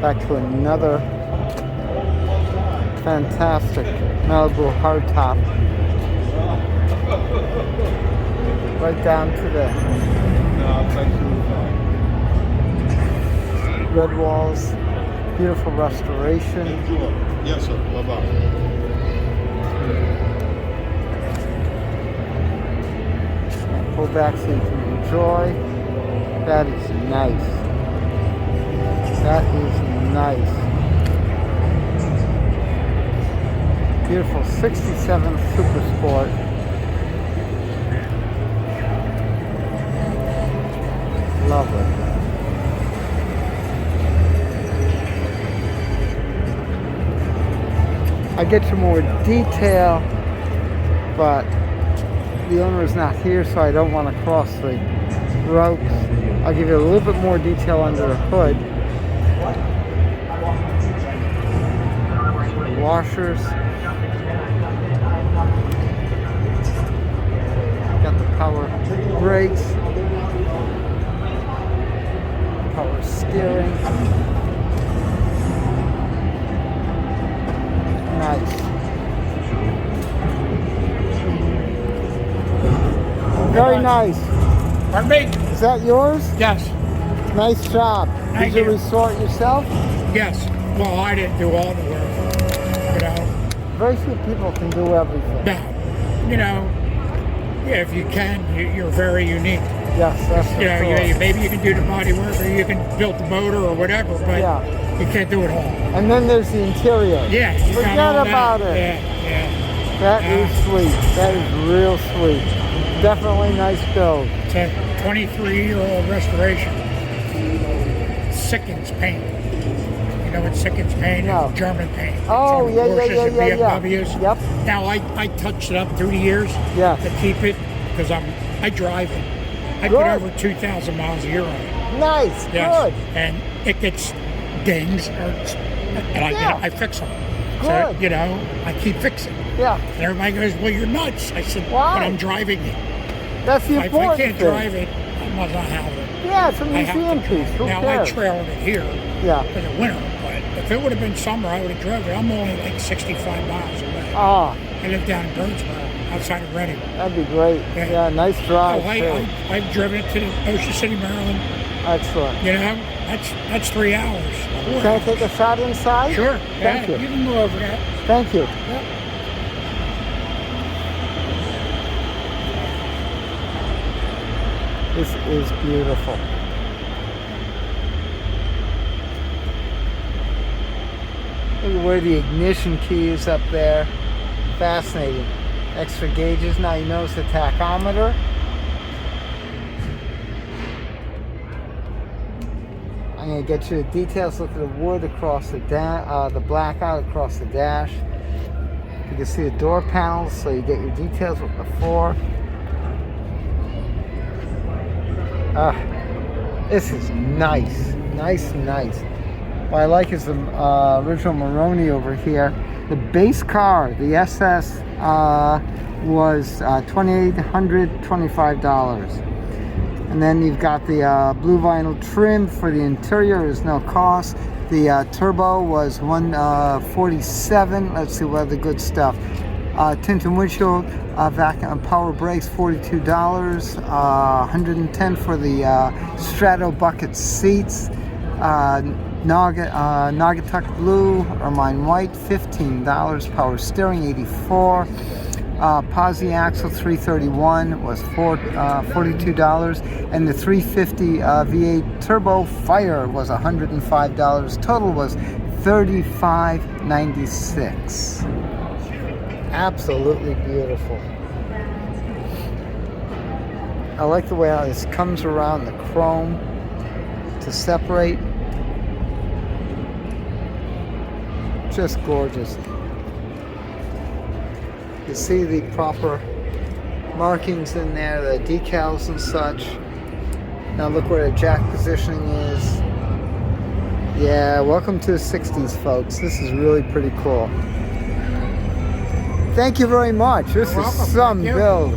Back to another fantastic Malibu hardtop. Right down to the red walls. Beautiful restoration. Yes, sir. Bye-bye. Pull back so you can enjoy. That is nice. That is nice. Beautiful 67 Super Sport. Lovely. I get you more detail, but the owner is not here, so I don't want to cross the ropes. I'll give you a little bit more detail under the hood. Washers. Got the power brakes. Power steering. Nice. Very nice. Pardon me? Is that yours? Yes. Nice job. Thank Did you you. restore it yourself? Yes. Well, I didn't do all the work. You know. Very few people can do everything. No. You know. Yeah, if you can, you're very unique. Yes, that's for You know, sure. maybe you can do the body work, or you can build the motor or whatever, but Yeah. you can't do it all. And then there's the interior. Yeah. You got Forget all about that. it. Yeah. That is sweet. That is real sweet. Definitely nice build. It's a 23-year-old restoration. Sickens paint. You know what Sickens paint is? No. German paint. Oh, It's on yeah. Porsches and BMWs. Yep. Now I touched it up through the years Yes. to keep it because I drive it. I Good. put over 2,000 miles a year on it. Nice. Yes. Good. And it gets dings, and Yeah. I fix them. So, Good. you know, I keep fixing. Yeah. And everybody goes, well, you're nuts. I said, Why? but I'm driving it. That's the If I important can't thing. drive it, I must not have it. Yeah, it's a I have museum to. piece. Who Now, cares? I trailed it here Yeah. in the winter, but if it would have been summer, I would have drove it. I'm only like 65 miles away. Ah, I live down in Birdsboro, outside of Reading. that'd be great. Yeah. Yeah, nice drive. Oh, too. I've driven it to Ocean City, Maryland. Excellent. You know, that's 3 hours. 4 Can I hours. take a shot inside? Sure. Thank Yeah, you. You can go over that. Thank you. Yep. This is beautiful. Look at where the ignition key is up there. Fascinating. Extra gauges. Now you notice the tachometer. I'm going to get you the details. Look at the wood across the the blackout across the dash. You can see the door panels, so you get your details before. This is nice. Nice. What I like is the original Maroni over here. The base car, the SS, was $2,825. And then you've got the blue vinyl trim for the interior. There's no cost. The turbo was $147. Let's see what other good stuff. Tinted windshield, vacuum power brakes, $42. $110 for the Strato bucket seats. Naugatuck blue, ermine white, $15. Power steering, $84. Posi axle, $331 was $42, and the 350 V8 turbo fire was $105. Total was $35.96. Absolutely beautiful. I like the way how this comes around the chrome to separate. Just gorgeous. You see the proper markings in there, the decals and such. Now look where the jack positioning is. Yeah, welcome to the 60s, folks. This is really pretty cool. Thank you very much. This is some build.